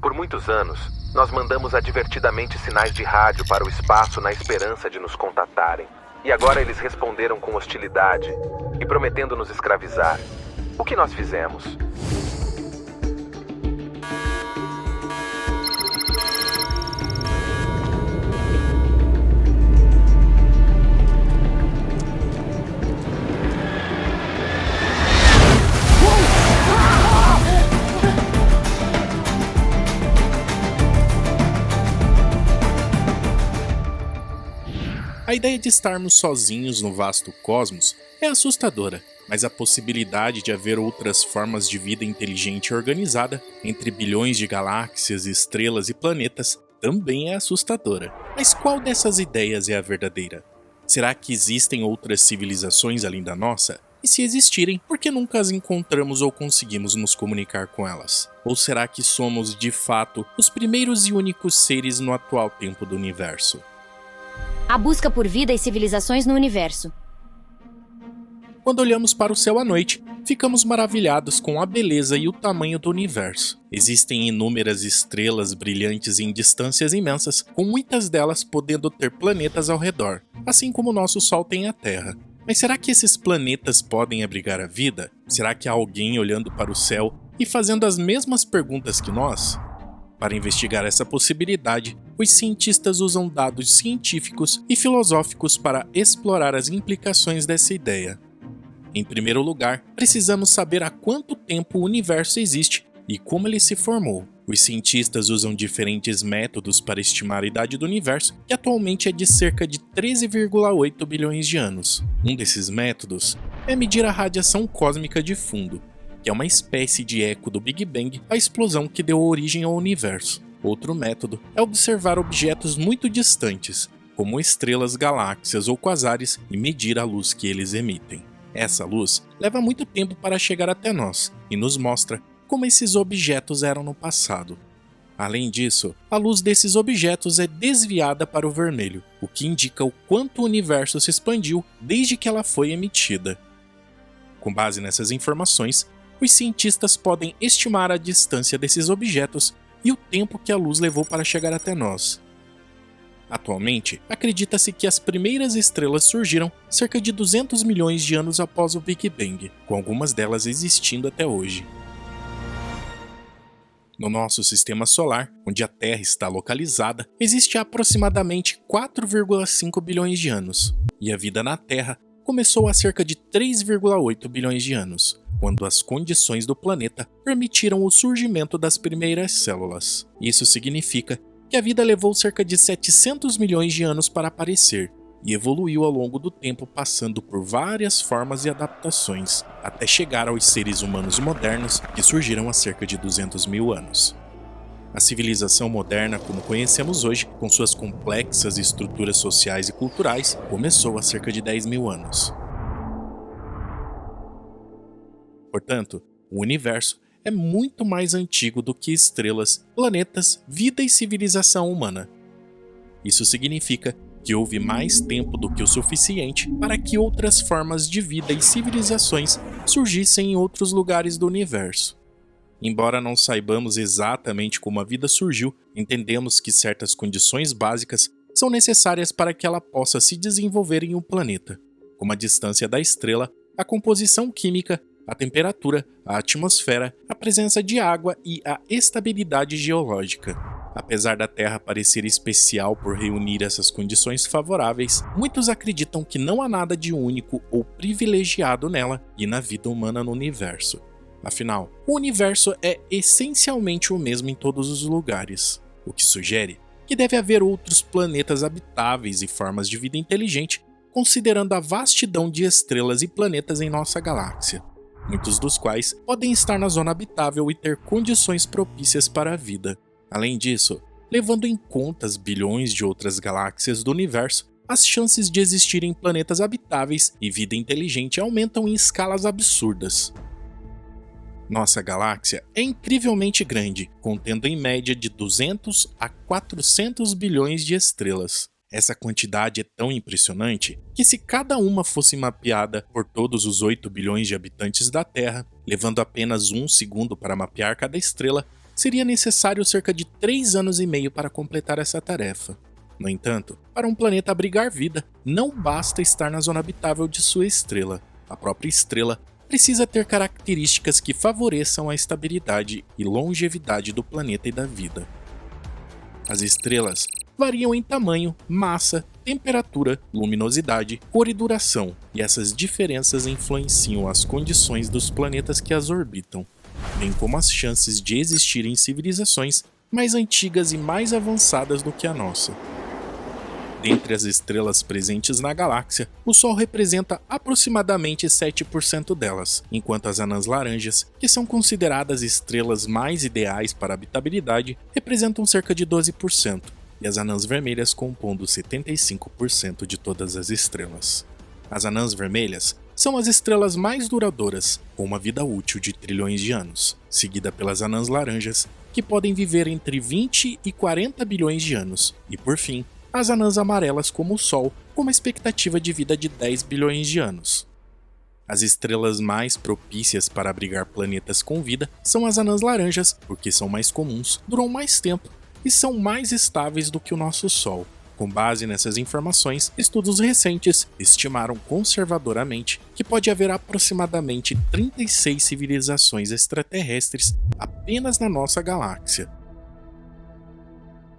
Por muitos anos, nós mandamos advertidamente sinais de rádio para o espaço na esperança de nos contatarem. E agora eles responderam com hostilidade e prometendo nos escravizar. O que nós fizemos? A ideia de estarmos sozinhos no vasto cosmos é assustadora, mas a possibilidade de haver outras formas de vida inteligente e organizada entre bilhões de galáxias, estrelas e planetas também é assustadora. Mas qual dessas ideias é a verdadeira? Será que existem outras civilizações além da nossa? E se existirem, por que nunca as encontramos ou conseguimos nos comunicar com elas? Ou será que somos, de fato, os primeiros e únicos seres no atual tempo do universo? A busca por vida e civilizações no universo. Quando olhamos para o céu à noite, ficamos maravilhados com a beleza e o tamanho do universo. Existem inúmeras estrelas brilhantes em distâncias imensas, com muitas delas podendo ter planetas ao redor, assim como o nosso Sol tem a Terra. Mas será que esses planetas podem abrigar a vida? Será que há alguém olhando para o céu e fazendo as mesmas perguntas que nós? Para investigar essa possibilidade, os cientistas usam dados científicos e filosóficos para explorar as implicações dessa ideia. Em primeiro lugar, precisamos saber há quanto tempo o universo existe e como ele se formou. Os cientistas usam diferentes métodos para estimar a idade do universo, que atualmente é de cerca de 13,8 bilhões de anos. Um desses métodos é medir a radiação cósmica de fundo, que é uma espécie de eco do Big Bang, a explosão que deu origem ao universo. Outro método é observar objetos muito distantes, como estrelas, galáxias ou quasares, e medir a luz que eles emitem. Essa luz leva muito tempo para chegar até nós e nos mostra como esses objetos eram no passado. Além disso, a luz desses objetos é desviada para o vermelho, o que indica o quanto o universo se expandiu desde que ela foi emitida. Com base nessas informações, os cientistas podem estimar a distância desses objetos e o tempo que a luz levou para chegar até nós. Atualmente, acredita-se que as primeiras estrelas surgiram cerca de 200 milhões de anos após o Big Bang, com algumas delas existindo até hoje. No nosso sistema solar, onde a Terra está localizada, existe aproximadamente 4,5 bilhões de anos, e a vida na Terra começou há cerca de 3,8 bilhões de anos, quando as condições do planeta permitiram o surgimento das primeiras células. Isso significa que a vida levou cerca de 700 milhões de anos para aparecer e evoluiu ao longo do tempo, passando por várias formas e adaptações, até chegar aos seres humanos modernos que surgiram há cerca de 200 mil anos. A civilização moderna, como conhecemos hoje, com suas complexas estruturas sociais e culturais, começou há cerca de 10 mil anos. Portanto, o universo é muito mais antigo do que estrelas, planetas, vida e civilização humana. Isso significa que houve mais tempo do que o suficiente para que outras formas de vida e civilizações surgissem em outros lugares do universo. Embora não saibamos exatamente como a vida surgiu, entendemos que certas condições básicas são necessárias para que ela possa se desenvolver em um planeta, como a distância da estrela, a composição química, a temperatura, a atmosfera, a presença de água e a estabilidade geológica. Apesar da Terra parecer especial por reunir essas condições favoráveis, muitos acreditam que não há nada de único ou privilegiado nela e na vida humana no universo. Afinal, o universo é essencialmente o mesmo em todos os lugares, o que sugere que deve haver outros planetas habitáveis e formas de vida inteligente, considerando a vastidão de estrelas e planetas em nossa galáxia, muitos dos quais podem estar na zona habitável e ter condições propícias para a vida. Além disso, levando em conta as bilhões de outras galáxias do universo, as chances de existirem planetas habitáveis e vida inteligente aumentam em escalas absurdas. Nossa galáxia é incrivelmente grande, contendo em média de 200 a 400 bilhões de estrelas. Essa quantidade é tão impressionante que, se cada uma fosse mapeada por todos os 8 bilhões de habitantes da Terra, levando apenas um segundo para mapear cada estrela, seria necessário cerca de 3 anos e meio para completar essa tarefa. No entanto, para um planeta abrigar vida, não basta estar na zona habitável de sua estrela. A própria estrela precisa ter características que favoreçam a estabilidade e longevidade do planeta e da vida. As estrelas variam em tamanho, massa, temperatura, luminosidade, cor e duração, e essas diferenças influenciam as condições dos planetas que as orbitam, bem como as chances de existirem civilizações mais antigas e mais avançadas do que a nossa. Dentre as estrelas presentes na galáxia, o Sol representa aproximadamente 7% delas, enquanto as anãs laranjas, que são consideradas estrelas mais ideais para a habitabilidade, representam cerca de 12%, e as anãs vermelhas compondo 75% de todas as estrelas. As anãs vermelhas são as estrelas mais duradouras, com uma vida útil de trilhões de anos, seguida pelas anãs laranjas, que podem viver entre 20 e 40 bilhões de anos, e por fim, as anãs amarelas como o Sol, com uma expectativa de vida de 10 bilhões de anos. As estrelas mais propícias para abrigar planetas com vida são as anãs laranjas, porque são mais comuns, duram mais tempo e são mais estáveis do que o nosso Sol. Com base nessas informações, estudos recentes estimaram conservadoramente que pode haver aproximadamente 36 civilizações extraterrestres apenas na nossa galáxia.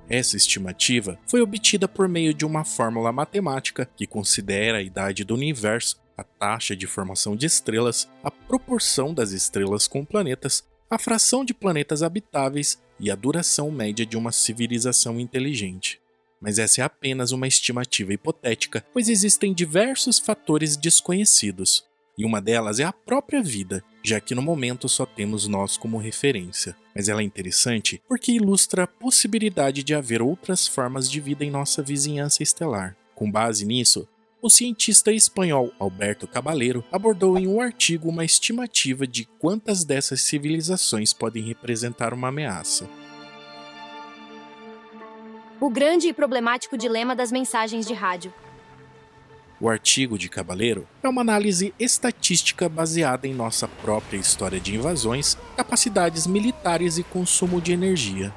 Essa estimativa foi obtida por meio de uma fórmula matemática que considera a idade do universo, a taxa de formação de estrelas, a proporção das estrelas com planetas, a fração de planetas habitáveis e a duração média de uma civilização inteligente. Mas essa é apenas uma estimativa hipotética, pois existem diversos fatores desconhecidos, e uma delas é a própria vida, já que no momento só temos nós como referência. Mas ela é interessante porque ilustra a possibilidade de haver outras formas de vida em nossa vizinhança estelar. Com base nisso, o cientista espanhol Alberto Caballero abordou em um artigo uma estimativa de quantas dessas civilizações podem representar uma ameaça. O grande e problemático dilema das mensagens de rádio. O artigo de Caballero é uma análise estatística baseada em nossa própria história de invasões, capacidades militares e consumo de energia.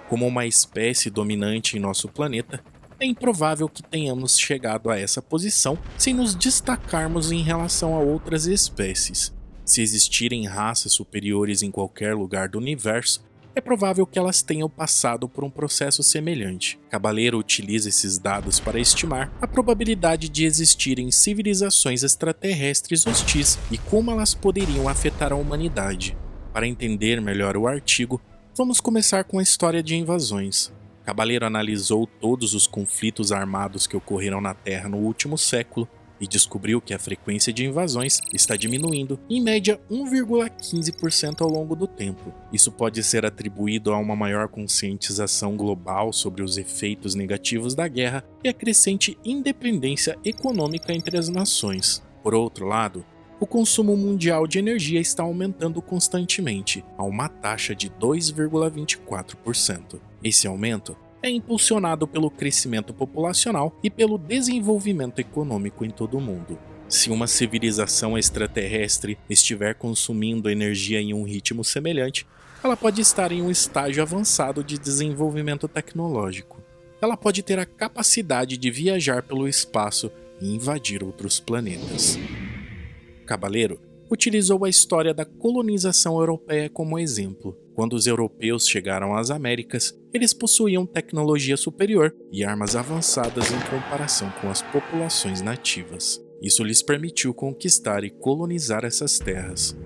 Como uma espécie dominante em nosso planeta, é improvável que tenhamos chegado a essa posição sem nos destacarmos em relação a outras espécies. Se existirem raças superiores em qualquer lugar do universo, é provável que elas tenham passado por um processo semelhante. Caballero utiliza esses dados para estimar a probabilidade de existirem civilizações extraterrestres hostis e como elas poderiam afetar a humanidade. Para entender melhor o artigo, vamos começar com a história de invasões. Caballero analisou todos os conflitos armados que ocorreram na Terra no último século e descobriu que a frequência de invasões está diminuindo, em média 1,15% ao longo do tempo. Isso pode ser atribuído a uma maior conscientização global sobre os efeitos negativos da guerra e a crescente independência econômica entre as nações. Por outro lado, o consumo mundial de energia está aumentando constantemente, a uma taxa de 2,24%. Esse aumento é impulsionado pelo crescimento populacional e pelo desenvolvimento econômico em todo o mundo. Se uma civilização extraterrestre estiver consumindo energia em um ritmo semelhante, ela pode estar em um estágio avançado de desenvolvimento tecnológico. Ela pode ter a capacidade de viajar pelo espaço e invadir outros planetas. Caballero utilizou a história da colonização europeia como exemplo. Quando os europeus chegaram às Américas, eles possuíam tecnologia superior e armas avançadas em comparação com as populações nativas. Isso lhes permitiu conquistar e colonizar essas terras.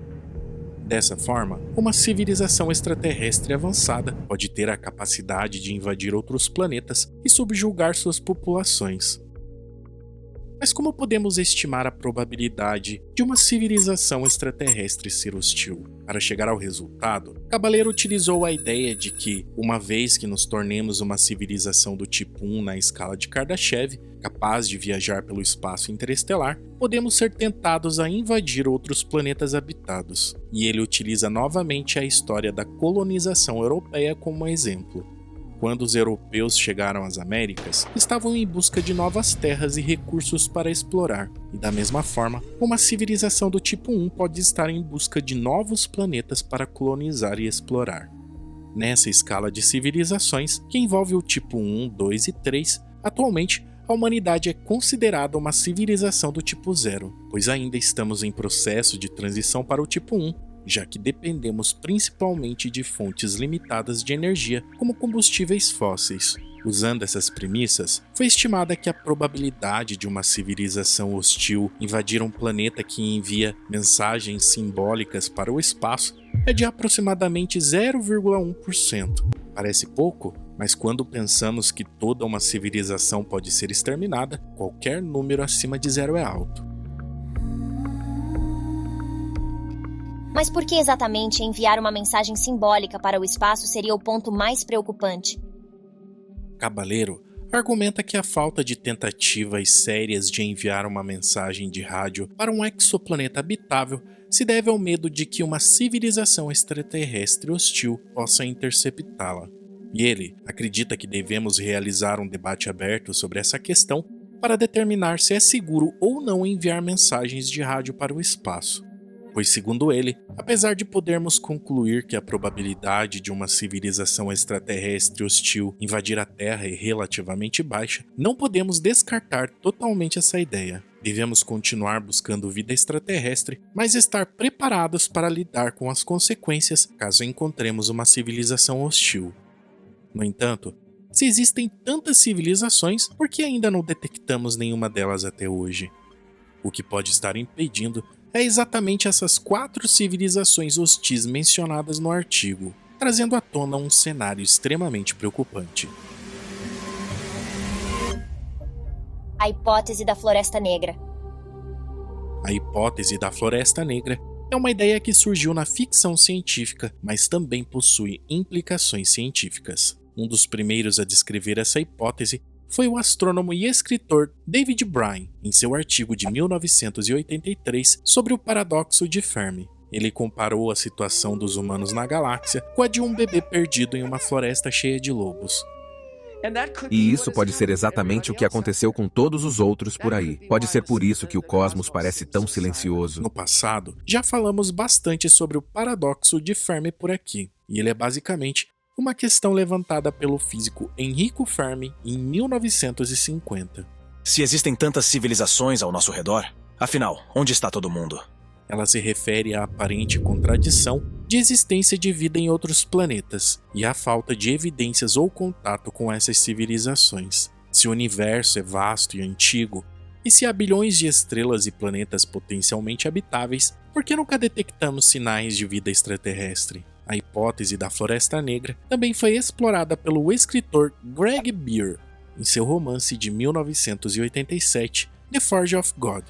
Dessa forma, uma civilização extraterrestre avançada pode ter a capacidade de invadir outros planetas e subjugar suas populações. Mas como podemos estimar a probabilidade de uma civilização extraterrestre ser hostil? Para chegar ao resultado, Caballero utilizou a ideia de que, uma vez que nos tornemos uma civilização do tipo 1 na escala de Kardashev, capaz de viajar pelo espaço interestelar, podemos ser tentados a invadir outros planetas habitados. E ele utiliza novamente a história da colonização europeia como exemplo. Quando os europeus chegaram às Américas, estavam em busca de novas terras e recursos para explorar, e da mesma forma, uma civilização do tipo 1 pode estar em busca de novos planetas para colonizar e explorar. Nessa escala de civilizações, que envolve o tipo 1, 2 e 3, atualmente a humanidade é considerada uma civilização do tipo 0, pois ainda estamos em processo de transição para o tipo 1, já que dependemos principalmente de fontes limitadas de energia, como combustíveis fósseis. Usando essas premissas, foi estimada que a probabilidade de uma civilização hostil invadir um planeta que envia mensagens simbólicas para o espaço é de aproximadamente 0,1%. Parece pouco, mas quando pensamos que toda uma civilização pode ser exterminada, qualquer número acima de 0 é alto. Mas por que exatamente enviar uma mensagem simbólica para o espaço seria o ponto mais preocupante? Cabaleiro argumenta que a falta de tentativas sérias de enviar uma mensagem de rádio para um exoplaneta habitável se deve ao medo de que uma civilização extraterrestre hostil possa interceptá-la. E ele acredita que devemos realizar um debate aberto sobre essa questão para determinar se é seguro ou não enviar mensagens de rádio para o espaço. Pois, segundo ele, apesar de podermos concluir que a probabilidade de uma civilização extraterrestre hostil invadir a Terra é relativamente baixa, não podemos descartar totalmente essa ideia. Devemos continuar buscando vida extraterrestre, mas estar preparados para lidar com as consequências caso encontremos uma civilização hostil. No entanto, se existem tantas civilizações, por que ainda não detectamos nenhuma delas até hoje? O que pode estar impedindo é exatamente essas 4 civilizações hostis mencionadas no artigo, trazendo à tona um cenário extremamente preocupante. A hipótese da Floresta Negra. A hipótese da Floresta Negra é uma ideia que surgiu na ficção científica, mas também possui implicações científicas. Um dos primeiros a descrever essa hipótese foi o astrônomo e escritor David Bryan, em seu artigo de 1983 sobre o paradoxo de Fermi. Ele comparou a situação dos humanos na galáxia com a de um bebê perdido em uma floresta cheia de lobos. E isso pode ser exatamente o que aconteceu com todos os outros por aí. Pode ser por isso que o cosmos parece tão silencioso. No passado, já falamos bastante sobre o paradoxo de Fermi por aqui, e ele é basicamente uma questão levantada pelo físico Enrico Fermi em 1950. Se existem tantas civilizações ao nosso redor, afinal, onde está todo mundo? Ela se refere à aparente contradição de existência de vida em outros planetas e à falta de evidências ou contato com essas civilizações. Se o universo é vasto e antigo, e se há bilhões de estrelas e planetas potencialmente habitáveis, por que nunca detectamos sinais de vida extraterrestre? A hipótese da Floresta Negra também foi explorada pelo escritor Greg Bear em seu romance de 1987, The Forge of God.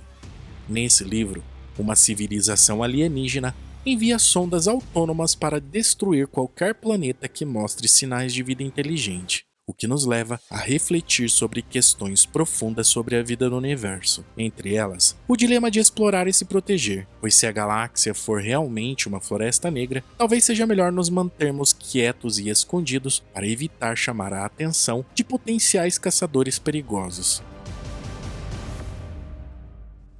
Nesse livro, uma civilização alienígena envia sondas autônomas para destruir qualquer planeta que mostre sinais de vida inteligente, o que nos leva a refletir sobre questões profundas sobre a vida no universo. Entre elas, o dilema de explorar e se proteger, pois se a galáxia for realmente uma floresta negra, talvez seja melhor nos mantermos quietos e escondidos para evitar chamar a atenção de potenciais caçadores perigosos.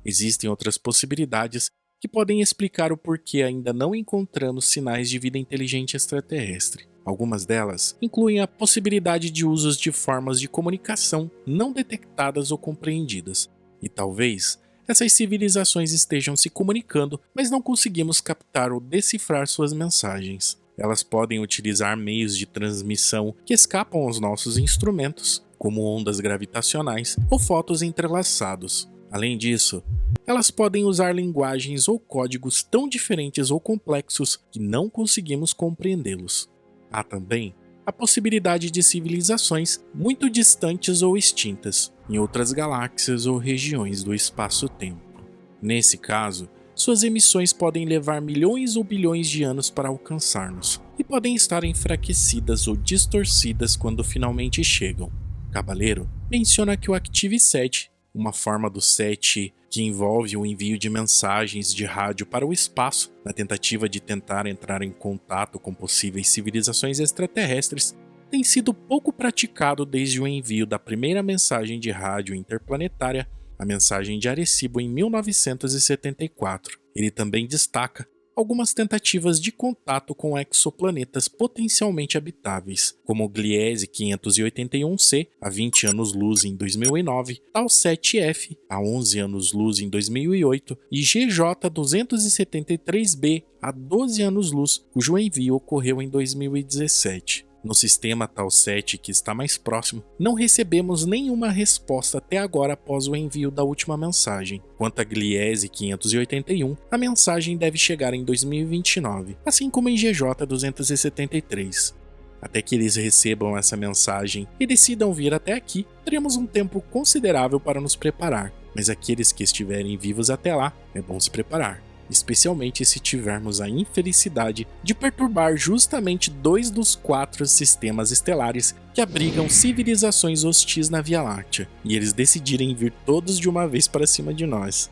Existem outras possibilidades que podem explicar o porquê ainda não encontramos sinais de vida inteligente extraterrestre. Algumas delas incluem a possibilidade de usos de formas de comunicação não detectadas ou compreendidas, e talvez essas civilizações estejam se comunicando, mas não conseguimos captar ou decifrar suas mensagens. Elas podem utilizar meios de transmissão que escapam aos nossos instrumentos, como ondas gravitacionais ou fótons entrelaçados. Além disso, elas podem usar linguagens ou códigos tão diferentes ou complexos que não conseguimos compreendê-los. Há também a possibilidade de civilizações muito distantes ou extintas, em outras galáxias ou regiões do espaço-tempo. Nesse caso, suas emissões podem levar milhões ou bilhões de anos para alcançar-nos, e podem estar enfraquecidas ou distorcidas quando finalmente chegam. Cabaleiro menciona que o Active-7, uma forma do SET que envolve o envio de mensagens de rádio para o espaço, na tentativa de tentar entrar em contato com possíveis civilizações extraterrestres, tem sido pouco praticado desde o envio da primeira mensagem de rádio interplanetária, a mensagem de Arecibo em 1974. Ele também destaca algumas tentativas de contato com exoplanetas potencialmente habitáveis, como o Gliese 581c, a 20 anos-luz em 2009, Tau 7F, a 11 anos-luz em 2008, e GJ 273b, a 12 anos-luz, cujo envio ocorreu em 2017. No sistema Tau 7, que está mais próximo, não recebemos nenhuma resposta até agora após o envio da última mensagem. Quanto a Gliese 581, a mensagem deve chegar em 2029, assim como em GJ 273. Até que eles recebam essa mensagem e decidam vir até aqui, teremos um tempo considerável para nos preparar, mas aqueles que estiverem vivos até lá, é bom se preparar. Especialmente se tivermos a infelicidade de perturbar justamente 2 dos 4 sistemas estelares que abrigam civilizações hostis na Via Láctea, e eles decidirem vir todos de uma vez para cima de nós.